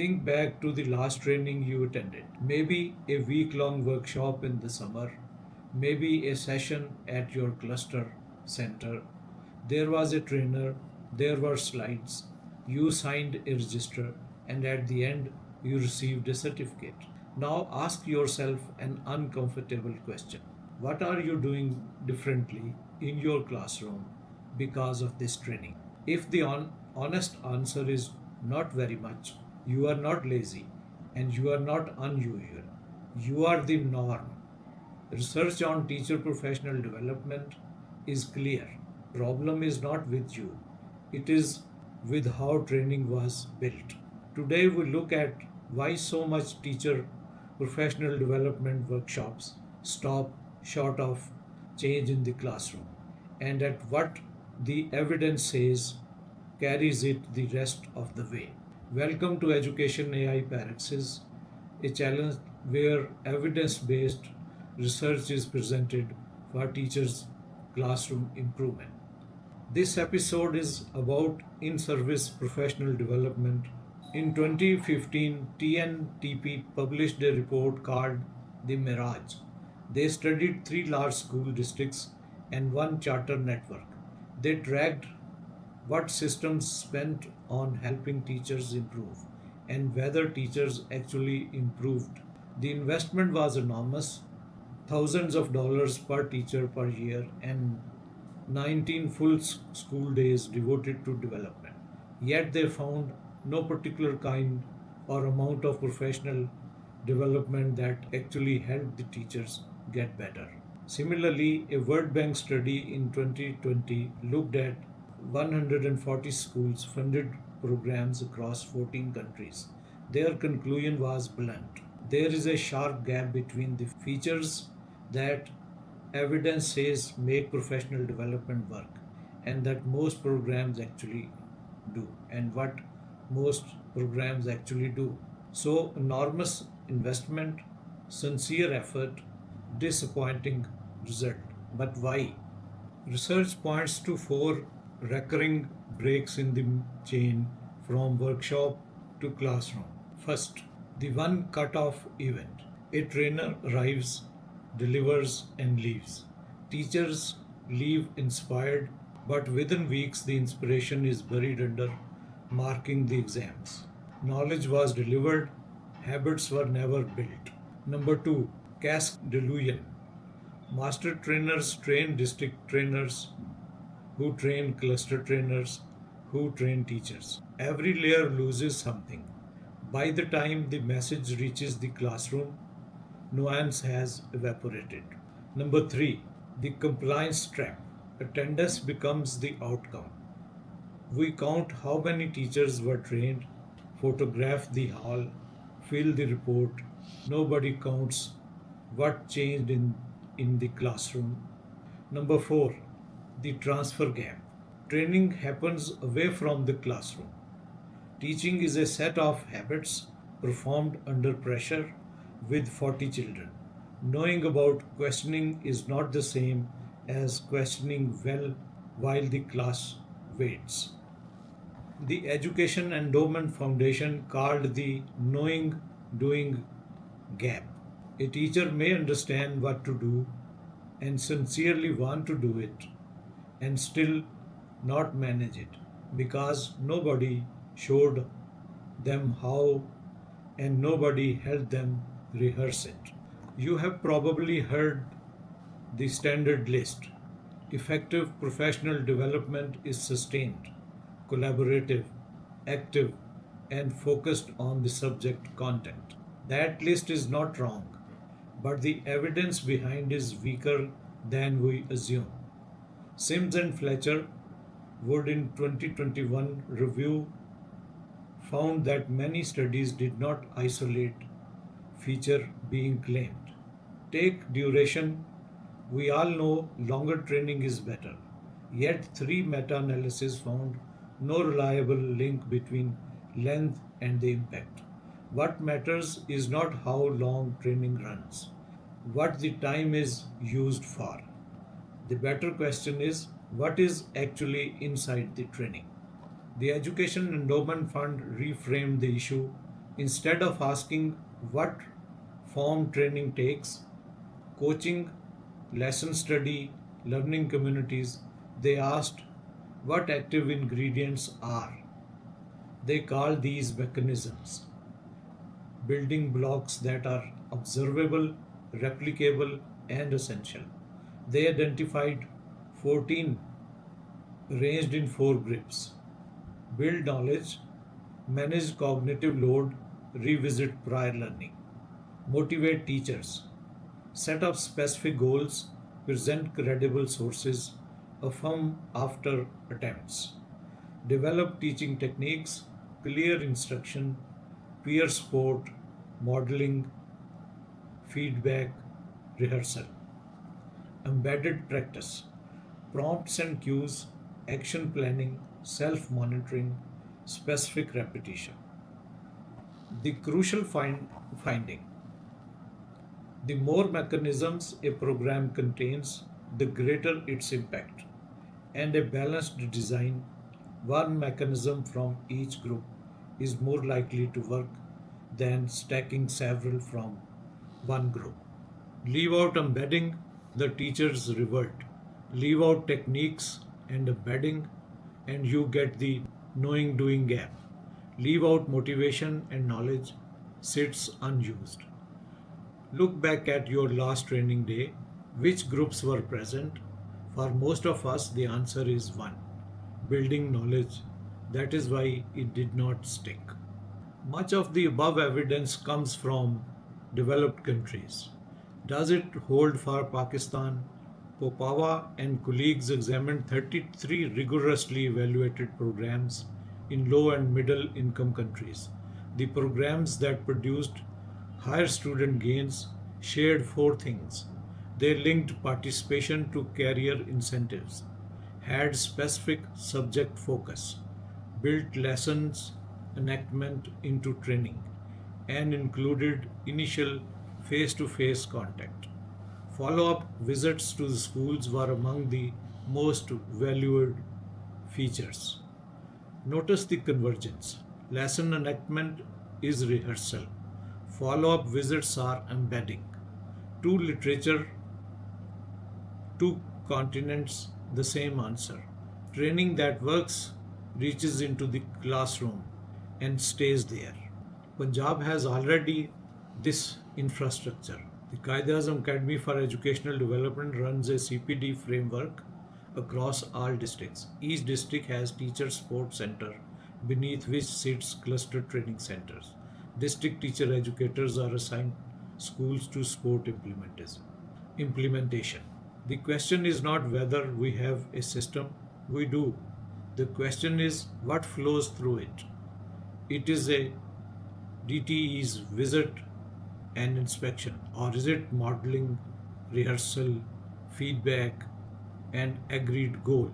Think back to the last training you attended. Maybe a week long workshop in the summer, maybe a session at your cluster center. There was a trainer, there were slides, you signed a register, and at the end, you received a certificate. Now ask yourself an uncomfortable question. What are you doing differently in your classroom because of this training? If the honest answer is not very much, you are not lazy and you are not unusual. You are the norm. Research on teacher professional development is clear. Problem is not with you. It is with how training was built. Today we look at why so much teacher professional development workshops stop short of change in the classroom and at what the evidence says carries it the rest of the way. Welcome to Education AI Parixes, a challenge where evidence based research is presented for teachers' classroom improvement. This episode is about in service professional development. In 2015, TNTP published a report called The Mirage. They studied three large school districts and one charter network. They tracked what systems spent on helping teachers improve and whether teachers actually improved. The investment was enormous, thousands of dollars per teacher per year and 19 full school days devoted to development. Yet they found no particular kind or amount of professional development that actually helped the teachers get better. Similarly, a World Bank study in 2020 looked at 140 schools funded programs across 14 countries. Their conclusion was blunt. There is a sharp gap between the features that evidence says make professional development work and that most programs actually do and what most programs actually do. So, enormous investment, sincere effort, disappointing result. But why? Research points to four recurring breaks in the chain from workshop to classroom. First, the one cut-off event. A trainer arrives, delivers, and leaves. Teachers leave inspired, but within weeks the inspiration is buried under marking the exams. Knowledge was delivered, habits were never built. Number two, caste delusion. Master trainers train district trainers who train cluster trainers who train teachers. Every layer loses something. By the time the message reaches the classroom, nuance has evaporated. Number three, the compliance trap. Attendance becomes the outcome. We count how many teachers were trained, photograph the hall, fill the report. Nobody counts what changed in the classroom. Number four, the transfer gap. Training happens away from the classroom. Teaching is a set of habits performed under pressure with 40 children. Knowing about questioning is not the same as questioning well while the class waits. The Education Endowment Foundation called the knowing doing gap. A teacher may understand what to do and sincerely want to do it and still not manage it because nobody showed them how and nobody helped them rehearse it. You have probably heard the standard list. Effective professional development is sustained, collaborative, active, and focused on the subject content. That list is not wrong, but the evidence behind is weaker than we assume. Sims and Fletcher Wood in 2021 review found that many studies did not isolate feature being claimed. Take duration. We all know longer training is better. Yet three meta-analyses found no reliable link between length and the impact. What matters is not how long training runs, what the time is used for. The better question is what is actually inside the training. The Education Endowment Fund reframed the issue Instead of asking what form training takes, coaching, lesson study, learning communities, they asked what active ingredients are. They call these mechanisms building blocks that are observable, replicable, and essential. They identified 14 arranged in four grips: build knowledge, manage cognitive load, revisit prior learning, motivate teachers, set up specific goals, present credible sources, affirm after attempts, develop teaching techniques, clear instruction, peer support, modeling, feedback, rehearsal, embedded practice, prompts and cues, action planning, self monitoring, specific repetition. The crucial finding: the more mechanisms a program contains, the greater its impact. And a balanced design, one mechanism from each group, is more likely to work than stacking several from one group. Leave out embedding, the teachers revert. Leave out techniques and embedding, and you get the knowing doing gap. Leave out motivation, and knowledge sits unused. Look back at your last training day. Which groups were present? For most of us, the answer is one: building knowledge. That is why it did not stick. Much of the above evidence comes from developed countries. Does it hold for Pakistan? Popawa and colleagues examined 33 rigorously evaluated programs in low and middle income countries. The programs that produced higher student gains shared four things. They linked participation to career incentives, had specific subject focus, built lessons enactment into training, and included initial face to face contact. Follow up visits to the schools were among the most valued features. Notice the convergence. Lesson enactment is rehearsal. Follow up visits are embedding. Two literature, two continents, the same answer. Training that works reaches into the classroom and stays there. Punjab has already this infrastructure. The Qaid-e-Azam Academy for Educational Development runs a CPD framework across all districts. Each district has teacher support center beneath which sits cluster training centers. District teacher educators are assigned schools to support implementation. The question is not whether we have a system, we do. The question is what flows through it. It is a DTE's visit and inspection, or is it modeling, rehearsal, feedback, and agreed goal?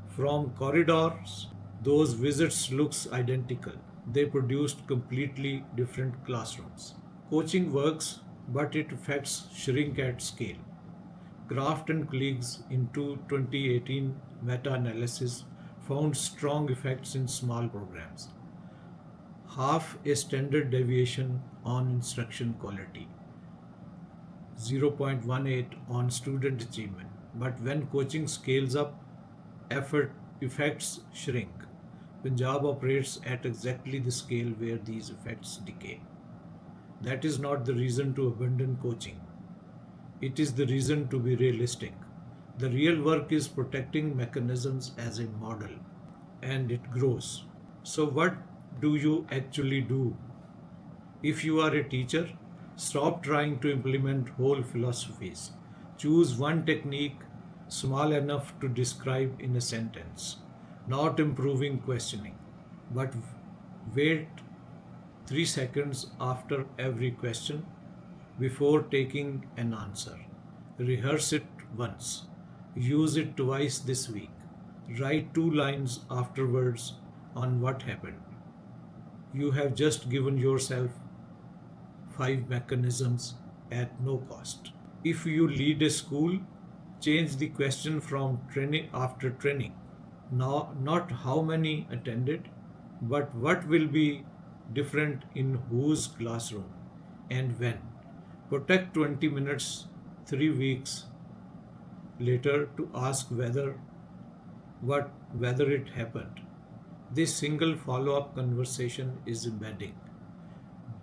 From corridors, those visits looks identical. They produced completely different classrooms. Coaching works, but its effects shrink at scale. Kraft and colleagues in 2018 meta-analysis found strong effects in small programs. Half a standard deviation on instruction quality, 0.18 on student achievement. But when coaching scales up, effects shrink. Punjab operates at exactly the scale where these effects decay. That is not the reason to abandon coaching. It is the reason to be realistic. The real work is protecting mechanisms as a model, and it grows. So, what do you actually do? If you are a teacher, stop trying to implement whole philosophies. Choose one technique small enough to describe in a sentence. Not improving questioning, but wait 3 seconds after every question before taking an answer. Rehearse it once. Use it twice this week. Write 2 lines afterwards on what happened. You have just given yourself 5 mechanisms at no cost. If you lead a school, change the question from training after training. Now, not how many attended, but what will be different in whose classroom and when. Protect 20 minutes 3 weeks later to ask whether it happened. This single follow-up conversation is embedding.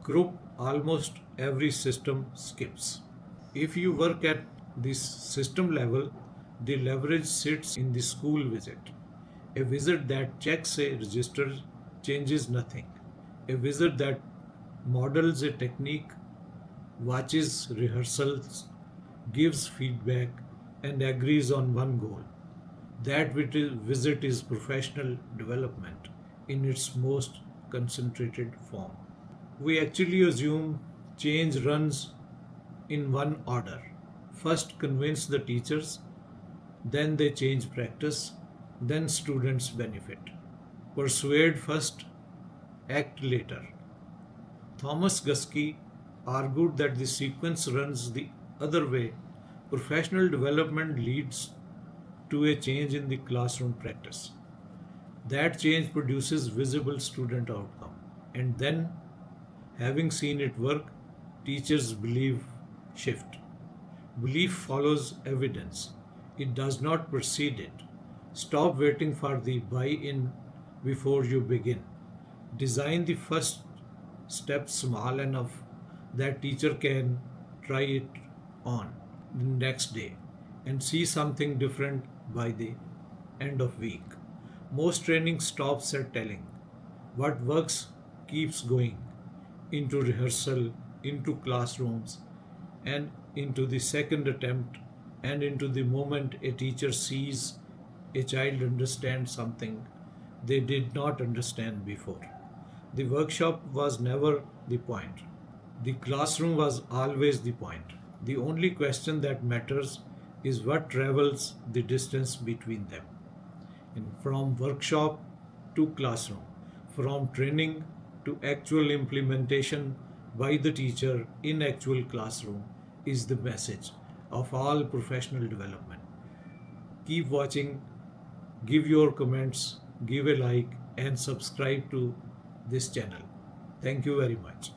Group almost every system skips. If you work at this system level, the leverage sits in the school visit. A visit that checks a register changes nothing. A visit that models a technique, watches rehearsals, gives feedback, and agrees on one goal. That visit is professional development in its most concentrated form. We actually assume change runs in one order. First, convince the teachers, then they change practice, then students benefit. Persuade first, act later. Thomas Guskey argued that the sequence runs the other way. Professional development leads to a change in the classroom practice. That change produces visible student outcome. And then, having seen it work, teachers believe shift. Belief follows evidence. It does not precede it. Stop waiting for the buy-in before you begin. Design the first step small enough that teacher can try it on the next day and see something different by the end of week. Most training stops at telling. What works keeps going into rehearsal, into classrooms, and into the second attempt, and into the moment a teacher sees a child understand something they did not understand before. The workshop was never the point. The classroom was always the point. The only question that matters is what travels the distance between them. And from workshop to classroom, from training to actual implementation by the teacher in actual classroom is the message of all professional development. Keep watching, give your comments, give a like, and subscribe to this channel. Thank you very much.